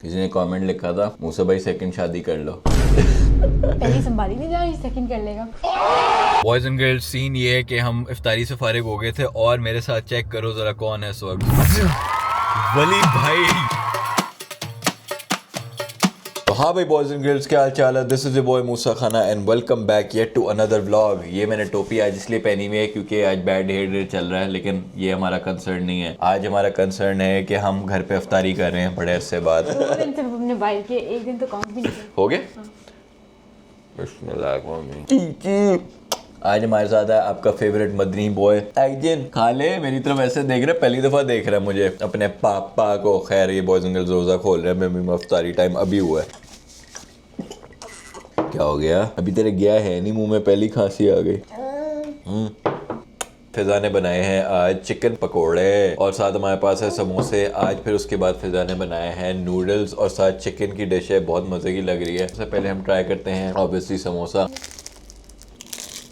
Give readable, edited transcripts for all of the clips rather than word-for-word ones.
किसी ने कमेंट लिखा था मूसा भाई सेकंड शादी कर लो। पहली संभाली नहीं जा रही, सेकंड कर लेगा। बॉयज एंड गर्ल्स, सीन ये है कि हम इफ्तारी से फारिग हो गए थे और मेरे साथ चेक करो जरा कौन है इस वक्त। वली भाई। तो हाँ भाई बॉयज एंड गर्ल्स, क्या हाल चाल है? This is your boy Musa खाना and welcome back yet to another vlog. ये मैंने टोपी आज इसलिए पहनी हुई है क्योंकि आज बैड हेयर चल रहा है, लेकिन ये हमारा कंसर्न नहीं है। आज हमारा कंसर्न है कि हम घर पे इफ्तारी कर रहे हैं बड़े अरसे बाद। 2 दिन से हमने बाइक के, एक दिन तो काउंट भी नहीं किया। हो गए? आज हमारे साथ है आपका फेवरेट मदनी बॉय आइजन। खा ले, मेरी तरफ ऐसे देख रहा है, पहली दफा देख रहा है मुझे अपने पापा को। खैर ये बॉयज एंड गर्ल्स रोजा खोल रहे हैं, मैं इफ्तारी टाइम अभी हुआ है। क्या हो गया? अभी तेरे गया है नहीं मुंह में, पहली खांसी आ गई। फिजा ने बनाए हैं आज चिकन पकोड़े और साथ हमारे पास है समोसे आज। फिर उसके बाद फिजा ने बनाए हैं नूडल्स और साथ चिकन की डिश है, बहुत मजे की लग रही है। सबसे पहले हम ट्राई करते हैं ऑब्वियसली समोसा।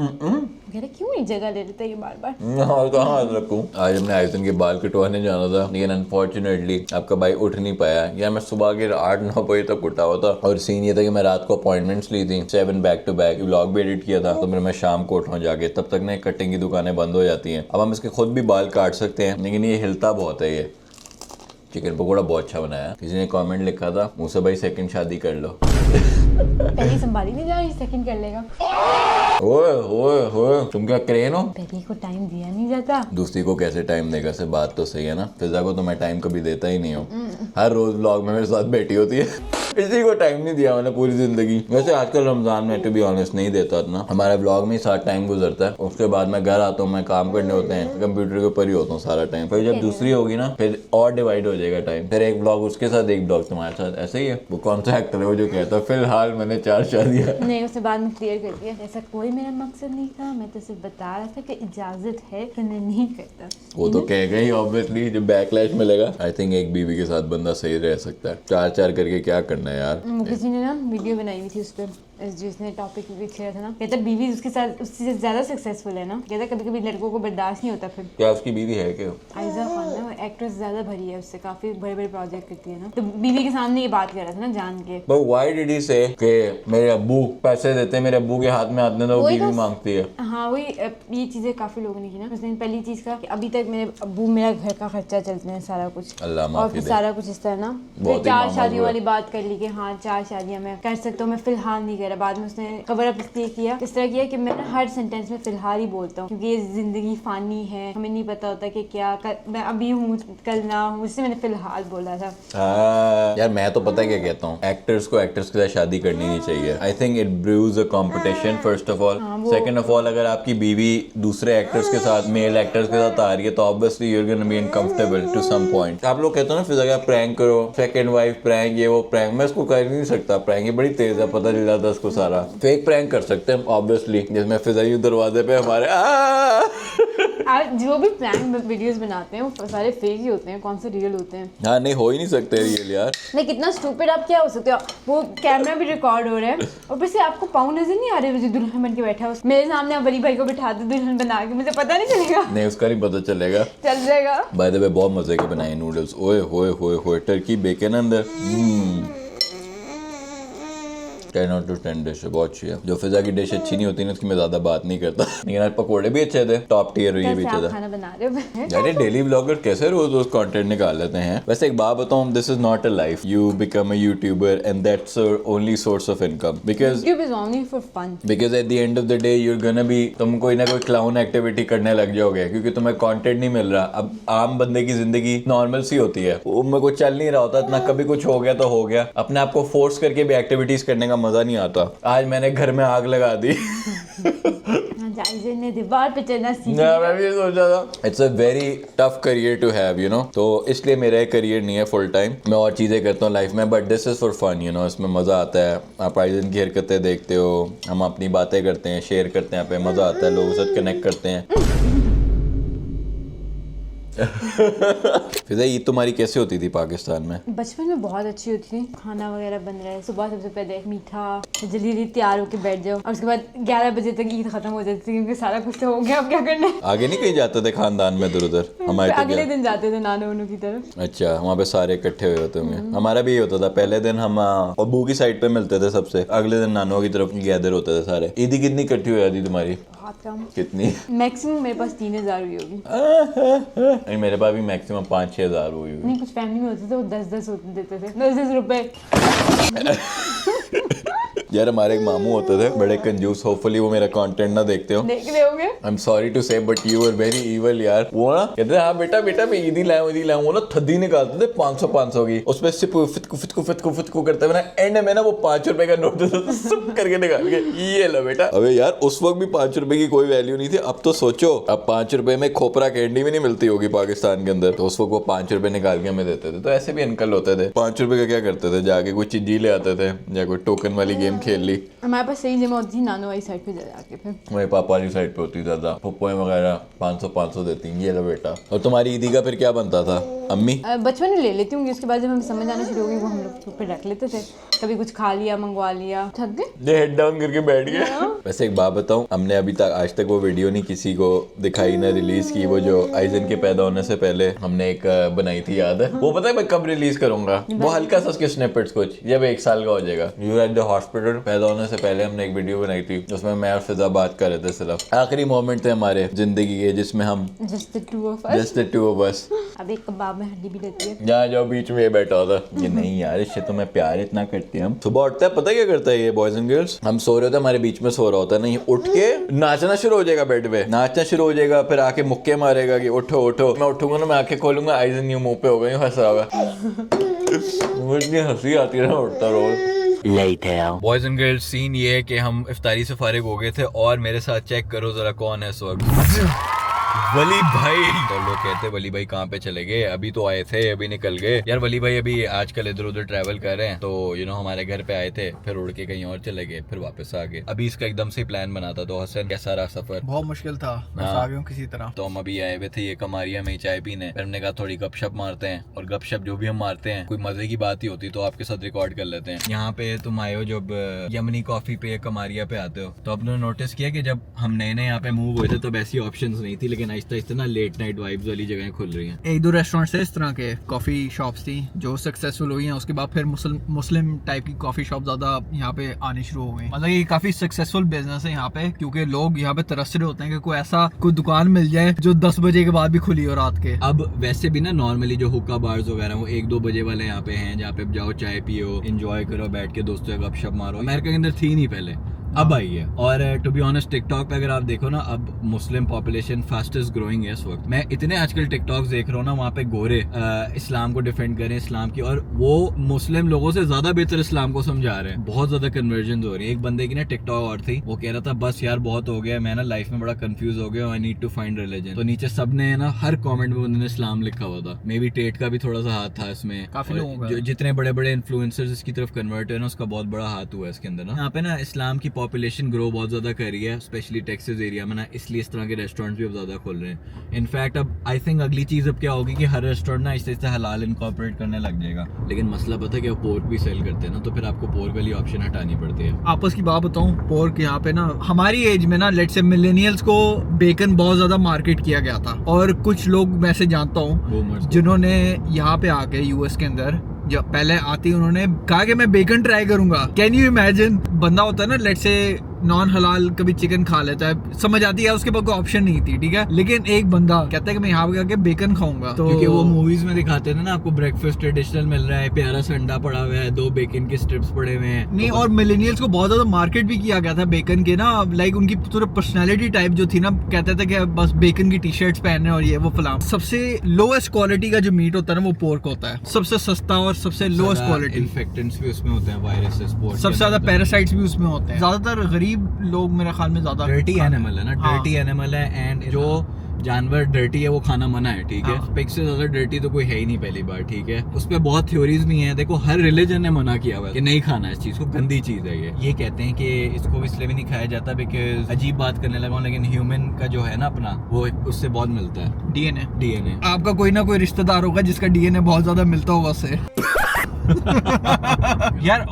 क्यों एक जगह ले लेते हैं ये बार बार? और कहाँ हाथ रखूं? आज हमने आयतन के बाल कटवाने जाना था, लेकिन अनफॉर्चुनेटली आपका भाई उठ नहीं पाया। या मैं सुबह के 8-9 बजे तक उठा हुआ था और सीन ये था कि मैं रात को अपॉइंटमेंट्स ली थी 7 बैक टू बैक। व्लॉग भी एडिट किया था, तो मैं शाम को उठाऊं जाके, तब तक ना कटिंग की दुकानें बंद हो जाती हैं। अब हम इसके खुद भी बाल काट सकते हैं, लेकिन ये हिलता बहुत है। ये चिकन पकौड़ा बहुत अच्छा बनाया। किसी ने कमेंट लिखा था मूसा भाई सेकंड शादी कर लो। पहली संभाली नहीं जा रही, सेकंड कर लेगा। ओए ओए ओए, तुम क्या क्रेन हो? पहली को टाइम दिया नहीं जाता, दूसरी को कैसे टाइम देगा? से बात तो सही है ना। फिजा को तो मैं टाइम कभी देता ही नहीं हूँ। हर रोज व्लॉग में मेरे साथ बैठी होती है। किसी को टाइम नहीं दिया मैंने पूरी जिंदगी। वैसे आजकल रमजान में टू बी ऑनेस्ट नहीं देता इतना, हमारे व्लॉग में ही साथ टाइम गुजरता है। उसके बाद मैं घर आता हूँ, मैं काम करने होते हैं, कंप्यूटर के ऊपर ही होता हूँ सारा टाइम। फिर जब दूसरी होगी ना, फिर और डिवाइड हो जाएगा टाइम। फिर एक ब्लॉग उसके साथ, एक ब्लॉग तुम्हारे साथ, ऐसे ही है। वो कौन सा एक्टर है वो जो कहता है फिलहाल मैंने 4 शादियां? नहीं, उससे बाद में क्लियर कर दिया, ऐसा कोई मेरा मकसद नहीं था। मैं तो सिर्फ बता रहा था कि इजाजत है, तो मैं नहीं करता। वो तो कहेगा ही ऑब्वियसली, जब बैकलैश मिलेगा। आई थिंक एक बीवी के साथ बंदा सही रह सकता है, 4-4 करके क्या करना है यार। किसी ने ना वीडियो बनाई हुई थी उस पर, जिसने टॉपिक भी छेड़ा था ना, कहता बीवी उसके साथ उससे ज्यादा सक्सेसफुल है ना। कहता कभी कभी लड़कों को बर्दाश्त नहीं होता। फिर क्या उसकी बीवी है क्या? आयजा खान ना, एक्ट्रेस ज्यादा भरी है उससे, काफी बड़े बड़े प्रोजेक्ट करती है ना, तो बीवी के सामने ये बात कर रहा था ना जान के। But why did he say कि मेरे अब्बू पैसे देते हैं, मेरे अब्बू के हाथ में आते हैं तो वो बीवी मांगती है? हाँ वही, ये चीजें काफी लोगों ने की ना। उसने पहली चीज का कि अभी तक मेरे अब्बू मेरा घर का खर्चा चलते हैं सारा कुछ, अल्लाह और माफी फिर दे। सारा कुछ इस तरह ना। फिर 4 शादियों वाली बात कर ली कि हाँ 4 शादियां मैं कर सकता हूँ, मैं फिलहाल नहीं कर रहा। बाद में उसने कवर अप इसलिए किया, इस तरह किया कि मैं हर सेंटेंस में फिलहाल ही बोलता हूँ, क्योंकि ये जिंदगी फानी है, हमें नहीं पता होता कि क्या मैं अभी हूँ कल ना हूँ, इससे मैंने फिलहाल बोला था। यार मैं तो पता है क्या कहता हूँ, एक्टर्स को एक्टर्स के साथ शादी करनी नहीं चाहिए। I think it brews a competition first of all. Second of all, अगर आपकी बीवी दूसरे एक्टर्स के साथ, मेल एक्टर्स के साथ आ रही है, तो obviously you are gonna be uncomfortable to some point. आप लोग कहते हो ना फिजा का प्रैंक करो, सेकंड वाइफ प्रैंक, ये वो प्रैंक। मैं इसको कर नहीं सकता प्रैंक, ये बड़ी तेज है, पता चल जाता है इसको सारा। फेक प्रैंक कर सकते हैं ऑब्वियसली, जिसमें फिजा दरवाजे पे हमारे आज जो भी प्रैंक वीडियोस बनाते हैं वो सारे फेक ही होते हैं, कौन से रियल होते हैं? हाँ नहीं, हो ही नहीं सकते रियल यार। नहीं, कितना स्टूपिड आप क्या हो सकते हो? वो कैमरा भी रिकॉर्ड हो रहा है और फिर से आपको पाँव नजर नहीं आ रहे, मुझे दुल्हन बन के बैठा है मेरे सामने, आप बड़ी भाई को बिठा दो दुल्हन बना के, मुझे पता नहीं चलेगा। नहीं, उसका नहीं पता चलेगा, चल जाएगा। बाय द वे बहुत मजे के बनाए नूडल्स। ओए होए होए होए, टर्की बेकन अंदर। 10 out of 10 डिश है, बहुत अच्छी है। जो फिजा की डिश अच्छी नहीं होती ना, उसकी मैं ज्यादा बात नहीं करता, लेकिन आज पकोड़े भी अच्छे थे, टॉप टियर। ये भी अच्छा था। खाना बना रहे हो? अरे डेली ब्लॉगर कैसे रोज रोज कंटेंट निकाल लेते हैं। वैसे एक बात बताऊं, this is not a life. You become a youtuber and that's your only source of income, because YouTube is only for fun. At the end of the day you are gonna be, तुम कोई ना कोई clown activity करने लग जाओगे, क्योंकि तुम्हें content नहीं मिल रहा। अब आम बंदे की जिंदगी नॉर्मल सी होती है, उनमें कुछ चल नहीं रहा होता इतना, कभी कुछ हो गया तो हो गया। अपने आप को फोर्स करके भी एक्टिविटीज करने का मजा नहीं आता। आज मैंने घर में आग लगा दी। ने दीवार पे चलना सीखा। मैं भी सोचा था it's a very tough career to have, you know. तो इसलिए मेरा करियर नहीं है फुल टाइम, मैं और चीज़ें करता हूँ लाइफ में, but this is for fun, you know. इसमें मज़ा आता है, आप आइजन की हरकतें देखते हो, हम अपनी बातें करते हैं, शेयर करते हैं, यहाँ पे मज़ा आता है, लोगों के साथ कनेक्ट करते हैं। फिजा ईद तुम्हारी कैसे होती थी पाकिस्तान में? बचपन में बहुत अच्छी होती थी। खाना वगैरह बन रहा है, सुबह सबसे पहले मीठा, जल्दी जल्दी तैयार होके बैठ जाओ और उसके बाद 11 बजे तक ईद खत्म हो जाती थी क्योंकि सारा कुछ तो हो गया, अब क्या करना है। आगे नहीं कहीं जाते थे खानदान में इधर उधर? हमारे तो अगले दिन जाते थे नानू वानू की तरफ। अच्छा, वहाँ पे सारे इकट्ठे हुए होते होंगे। हमारा भी ये होता था, पहले दिन हम अब्बू की साइड पे मिलते थे सबसे, अगले दिन नानुओं की तरफ गैदर होते थे सारे। ईदी कितनी इकट्ठी हो जाती तुम्हारी? बहुत कम, कितनी? मैक्सिमम मेरे पास 3000 हुई होगी। नहीं, मेरे पास भी मैक्सिमम 5-6 हज़ार हुई होगी। नहीं, कुछ फैमिली में होते थे वो 10-10 होते देते थे, 10-10 रुपए। यार हमारे एक मामू होते थे बड़े कंजूस, होपफुली वो मेरा कंटेंट ना देखते हो। देख रहे होंगे। I am sorry to say but you are very evil यार। वो ना कहते हाँ बेटा बेटा मैं ईदी लाऊं, वो ना थद्दी निकालते थे 500 की, उसमें सिर्फ फितकू करते हुए ना एंड में ना वो 5 रुपए का नोट देते थे, सब करके निकाल के ये लो बेटा। अबे यार उस वक्त भी 5 रुपए की कोई वैल्यू नहीं थी। अब तो सोचो, अब 5 रुपए में खोपरा कैंडी भी नहीं मिलती होगी पाकिस्तान के अंदर, तो उस वक्त वो 5 रुपए निकाल के हमें देते थे। तो ऐसे भी अंकल होते थे, 5 रुपए का क्या करते थे, जाके कोई चीजी ले आते थे या कोई टोकन वाली गेम खेल ली। हमारे पास सही जमा होती थी नानू वाली साइड पे जाके, फिर मेरे पापा वाली साइड पे होती ज्यादा, पप्पुएं वगैरह 500 देती, ये लो बेटा। और तुम्हारी ईदी का फिर क्या बनता था? अम्मी बचपन में ले लेती हूँ, उसके बाद जब हमें समझ आना शुरू हो गई वो हम लोग पे रख लेते थे। कभी कुछ खा लिया, मंगवा लिया, थक गए, हेड डाउन करके बैठ गए। वैसे एक बात बताऊं, हमने अभी तक आज तक वो वीडियो नहीं किसी को दिखाई ना रिलीज की, वो जो आइजन के पैदा होने से पहले हमने एक बनाई थी, याद है? वो पता है मैं कब रिलीज करूंगा? वो हल्का सा उसके स्निपेट्स कुछ जब 1 साल का हो जाएगा। यू एट द हॉस्पिटल, पैदा होने से पहले हमने एक वीडियो बनाई थी, उसमें मैं और फिजा बात कर रहे थे। सिर्फ आखिरी मोमेंट थे हमारे जिंदगी के जिसमें हम just the two of us. अब एक कबाब में हड्डी भी रहती है। जहाँ जाओ बीच में ये बैठा होता ये नहीं यार, इससे तो मैं प्यार इतना करती हूँ। सुबह उठता है, पता क्या करता है ये बॉयज एंड गर्ल्स, हम सो रहे होते हैं, हमारे बीच में सो रहा होता है, नहीं उठ के नाचना शुरू हो जाएगा, बेड पे नाचना शुरू हो जाएगा, फिर आके मुक्के मारेगा कि उठो उठो। मैं उठूंगा ना, मैं आंखें खोलूंगा, आइजन यूं मुंह पे हो गई, हंस रहा होगा। मुझे हंसी आती है ना उठता रोज। बॉयज एंड गर्ल्स, सीन ये है कि हम इफ्तारी से फारिग हो गए थे और मेरे साथ चेक करो जरा कौन है इस वक्त। वली भाई। तो लोग कहते हैं वली भाई कहाँ पे चले गए, अभी तो आए थे अभी निकल गए। यार वली भाई अभी आजकल इधर उधर ट्रैवल कर रहे हैं, तो हमारे घर पे आए थे, फिर उड़ के कहीं और चले गए, फिर वापस आ गए। अभी इसका एकदम से प्लान बना था। तो हसन कैसा रहा सफर? बहुत मुश्किल था, बस आ गया हूं किसी तरह। तो हम अभी आए हुए थे ये कमारिया में चाय पीने, फिर हमने कहा थोड़ी गपशप मारते हैं, और गपशप जो भी हम मारते हैं कोई मजे की बात ही होती तो आपके साथ रिकॉर्ड कर लेते हैं। यहाँ पे तुम आए हो जब यमनी कॉफी पे कमारिया पे आते हो, तो आपने नोटिस किया कि जब हम नए नए यहाँ पे मूव हुए थे तब ऐसी ऑप्शंस नहीं थी, लेकिन आहिस्ता आहिस्ता ना लेट नाइट वाइब्स वाली जगह खुल रही हैं। 1-2 रेस्टोरेंट्स थे इस तरह के, कॉफी शॉप्स थी जो सक्सेसफुल हुई हैं। उसके बाद फिर मुस्लिम टाइप की कॉफी शॉप ज्यादा यहाँ पे आनी शुरू हो गई। मतलब ये काफी सक्सेसफुल बिजनेस है यहाँ पे, क्योंकि लोग यहाँ पे तरस रहे होते हैं कि कोई दुकान मिल जाए जो 10 बजे के बाद भी खुली हो रात के। अब वैसे भी ना नॉर्मली जो हुक्का बार्स वगैरह वो 1-2 बजे वाले यहाँ पे हैं, जहाँ पे जाओ चाय पियो, एंजॉय करो, बैठ के दोस्तों से गपशप मारो। अमेरिका के अंदर थी नहीं पहले, अब आई है। और टू बी ऑनेस्ट टिकटॉक पे अगर आप देखो ना, अब मुस्लिम पॉपुलेशन फास्टेस्ट ग्रोइंग है इस वक्त। मैं इतने आजकल टिकटॉक्स देख रहा हूँ ना, वहाँ पे गोरे इस्लाम को डिफेंड करें, इस्लाम की, और वो मुस्लिम लोगों से ज्यादा बेहतर इस्लाम को समझा रहे हैं। बहुत ज्यादा कन्वर्जन हो रही है। एक बंदे की ना टिकटॉक और थी, वो कह रहा था बस यार बहुत हो गया, मैं ना लाइफ में बड़ा कंफ्यूज हो गया, I need to find religion. तो नीचे सबने ना हर कॉमेंट में बंदे ने इस्लाम लिखा हुआ था। मे बी टेट का भी थोड़ा सा हाथ था इसमें, काफी लोगों का। जितने बड़े बड़े इन्फ्लुएंसर्स इसकी तरफ कन्वर्ट है ना, उसका बहुत बड़ा हाथ हुआ है इसके अंदर ना। यहाँ पे ना इस्लाम की पॉपुलेशन ग्रो बहुत ज्यादा कर रही है, स्पेशली टेक्सास एरिया में ना, इसलिए इस तरह के रेस्टोरेंट्स भी अब ज्यादा खुल रहे हैं। इनफैक्ट अब आई थिंक अगली चीज अब क्या होगी कि हर रेस्टोरेंट ना इससे हलाल इनकॉर्पोरेट करने लग जाएगा। लेकिन मसला पता है कि पोर्क भी सेल करते हैं ना, तो फिर आपको पोर्क वाली ऑप्शन हटानी पड़ती है। आपस की बात बताऊं, पोर्क यहाँ पे ना हमारी एज में ना, लेट्स से मिलेनियल्स को बेकन बहुत ज्यादा मार्केट किया गया था, और कुछ लोग मैं से जानता हूँ जिन्होंने यहाँ पे आके यूएस के अंदर जब पहले आती उन्होंने कहा कि मैं बेकन ट्राई करूंगा। Can you imagine? बंदा होता है ना, लेट्स से नॉन हलाल कभी चिकन खा लेता है, समझ आती है उसके पास कोई ऑप्शन नहीं थी, ठीक है, लेकिन एक बंदा कहता है कि मैं यहाँ पे आके बेकन खाऊंगा। तो क्योंकि वो मूवीज में दिखाते थे ना, आपको ब्रेकफास्ट ट्रेडिशनल मिल रहा है, प्यारा सा अंडा पड़ा हुआ है, 2 बेकन के स्ट्रिप्स पड़े हुए हैं। नहीं, और मिलेनियल्स को बहुत ज्यादा मार्केट भी किया गया था बेकन के ना, लाइक उनकी पूरी पर्सनैलिटी टाइप जो थी ना, कहते थे कि बस बेकन की टी शर्ट्स पहनने और ये वो फलाम। सबसे लोएस्ट क्वालिटी का जो मीट होता है ना, वो पोर्क होता है, सबसे सस्ता और सबसे लोएस्ट क्वालिटी। इन्फेक्टेंट्स भी उसमें होते हैं, वायरसेस, सबसे ज्यादा पैरासाइट्स भी उसमें होते हैं। ज्यादातर गरीब लोग मेरे ख्याल में ज्यादा डर्टी एनिमल है ना, डर्टी एनिमल है। एंड जो जानवर डर्टी है वो खाना मना है, ठीक है। हाँ। पिग से ज्यादा डर्टी तो कोई है ही नहीं पहली बार, ठीक है। उस पर बहुत थ्योरीज भी हैं। देखो हर रिलीजन ने मना किया हुआ है कि नहीं खाना इस चीज को, गंदी चीज है ये कहते हैं कि इसको इसलिए भी नहीं खाया जाता बिकॉज अजीब बात करने लगा हूं, लेकिन ह्यूमन का जो है ना अपना वो उससे बहुत मिलता है डीएनए। आपका कोई ना कोई रिश्तेदार होगा जिसका डीएनए बहुत ज्यादा मिलता होगा उससे। यार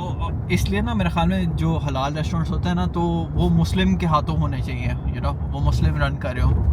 इसलिए ना मेरे ख्याल में जो हलाल रेस्टोरेंट्स होते हैं ना तो वो मुस्लिम के हाथों होने चाहिए, यू नो, वो मुस्लिम रन कर रहे हो।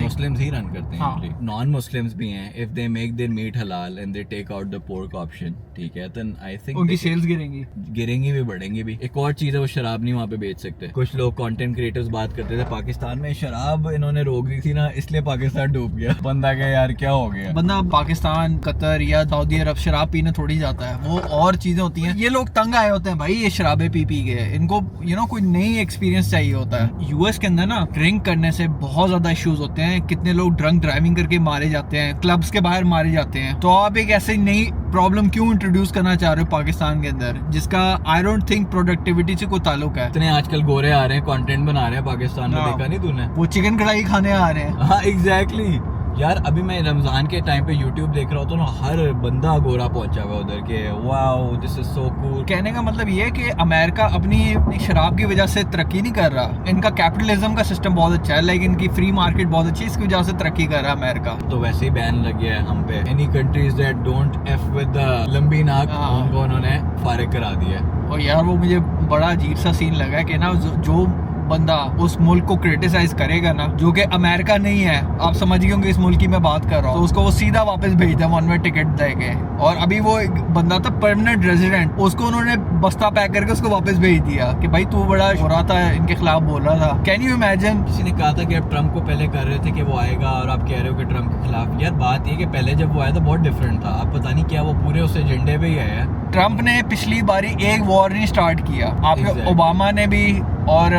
मुस्लिम्स ही रन करते हाँ। हैं, नॉन मुस्लिम्स भी हैं। If they make their meat halal and they take out the pork option, ठीक है, देन आई थिंक उनकी सेल्स गिरेंगी भी बढ़ेंगी भी। एक और चीज है, वो शराब नहीं वहाँ पे बेच सकते। कुछ लोग कंटेंट क्रिएटर्स बात करते थे पाकिस्तान में शराब इन्होंने रोक दी थी ना, इसलिए पाकिस्तान डूब गया। बंदा क्या यार क्या हो गया। बंदा पाकिस्तान, कतर या सऊदी अरब शराब पीने थोड़ी जाता है, वो और चीजें होती हैं। ये लोग तंग आए होते हैं भाई, ये शराबें पी गए, इनको यू नो कोई नई एक्सपीरियंस चाहिए होता है। यूएस के अंदर ना ड्रिंक करने से बहुत ज्यादा इश्यूज होते हैं, कितने लोग ड्रंक ड्राइविंग करके मारे जाते हैं, क्लब्स के बाहर मारे जाते हैं। तो आप एक ऐसी नई प्रॉब्लम क्यों इंट्रोड्यूस करना चाह रहे हो पाकिस्तान के अंदर, जिसका आई डोंट थिंक प्रोडक्टिविटी से कोई ताल्लुक है। इतने आजकल गोरे आ रहे हैं, कंटेंट बना रहे हैं पाकिस्तान में, देखा नहीं तूने? वो चिकन कढ़ाई खाने आ रहे हैं। हाँ एग्जैक्टली यार, अभी मैं रमजान के टाइम पे यूट्यूब देख रहा होता हूँ ना, हर बंदा गोरा पहुंचा हुआ उधर के। Wow this is so cool. कहने का मतलब ये है कि अमेरिका अपनी शराब की वजह से तरक्की नहीं कर रहा। इनका कैपिटलिज्म का सिस्टम बहुत अच्छा है, लेकिन इनकी फ्री मार्केट बहुत अच्छी है, इसकी वजह से तरक्की कर रहा है अमेरिका। तो वैसे ही बैन लग गया है हम पे। Any countries that don't F with the लंबी नाक, उनको उन्होंने फारिग करा दिया है। और यार वो मुझे बड़ा अजीब सा सीन लगा कि ना जो बंदा उस मुल्क को क्रिटिसाइज करेगा ना, जो कि अमेरिका नहीं है, आप समझ गए होंगे इस मुल्क की मैं बात कर रहा हूँ, तो उसको वो सीधा वापस भेज दिया वन वे टिकट देके। और अभी वो एक बंदा था परमानेंट रेजिडेंट, उसको उन्होंने बस्ता पैक करके उसको वापस भेज दिया कि भाई तू बड़ा हो रहा था, इनके खिलाफ बोल रहा था। Can you imagine? किसी ने कहा था कि अब ट्रम्प को पहले कर रहे थे कि वो आएगा, और आप कह रहे हो कि ट्रम्प के खिलाफ। यार बात ये कि पहले जब वो आया था बहुत डिफरेंट था, अब पता नहीं क्या वो पूरे उस एजेंडे पे ही आया। ट्रम्प ने पिछली बारी एक वॉर नहीं स्टार्ट किया, आपके Exactly. ओबामा ने भी, और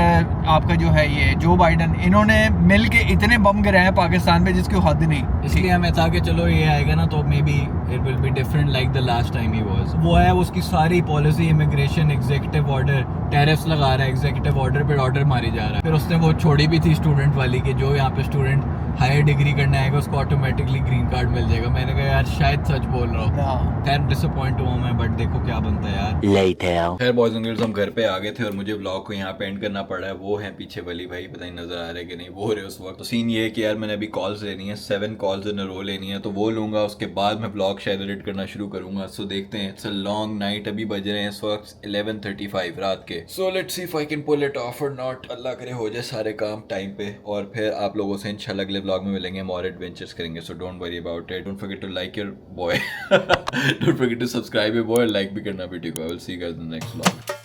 आपका जो है ये जो बाइडन, इन्होंने मिल के इतने बम गिराए हैं पाकिस्तान पे जिसकी हद नहीं। इसलिए हमें था कि चलो ये आएगा ना तो may be it will be different like the last time he was. वो है उसकी सारी policy, immigration, executive order, tariffs लगा रहा है, एग्जीक्यूटिव ऑर्डर पे ऑर्डर मारी जा रहा है। फिर उसने वो छोड़ी भी थी स्टूडेंट वाली कि जो यहाँ पे स्टूडेंट हायर डिग्री करने आएगा उसको ऑटोमेटिकली ग्रीन कार्ड मिल जाएगा। मैंने कहा यार शायद सच बोल रहा हूँ। खैर डिसअपॉइंट हुआ मैं, बट देखो क्या बनता है यार। खैर बॉयज एंड गर्ल्स, हम घर पे आ गए थे और मुझे व्लॉग को यहाँ पे एंड करना पड़ा है। वो है पीछे वली भाई, पता नहीं नजर आ रहा है कि नहीं, वो हो रहे उस वक्त। तो सीन ये है कि यार मैंने अभी कॉल्स लेनी है, 7 कॉल्स इन अ रो लेनी है, तो वो लूंगा, उसके बाद मैं व्लॉग शायद एडिट करना शुरू करूंगा। सो देखते हैं, इट्स अ लॉन्ग नाइट। अभी बज रहे हैं इस वक्त 11:35 रात के। So let's see if I can pull it off और नॉट। अल्लाह करे हो जाए सारे काम टाइम पे, और फिर आप लोगों से इंशाल्लाह अगले व्लॉग में मिलेंगे, हम और एडवेंचर्स करेंगे। So don't worry about it, don't forget to like your boy, don't forget to subscribe your boy, like भी करना बेटी को। I will see you guys in the next vlog.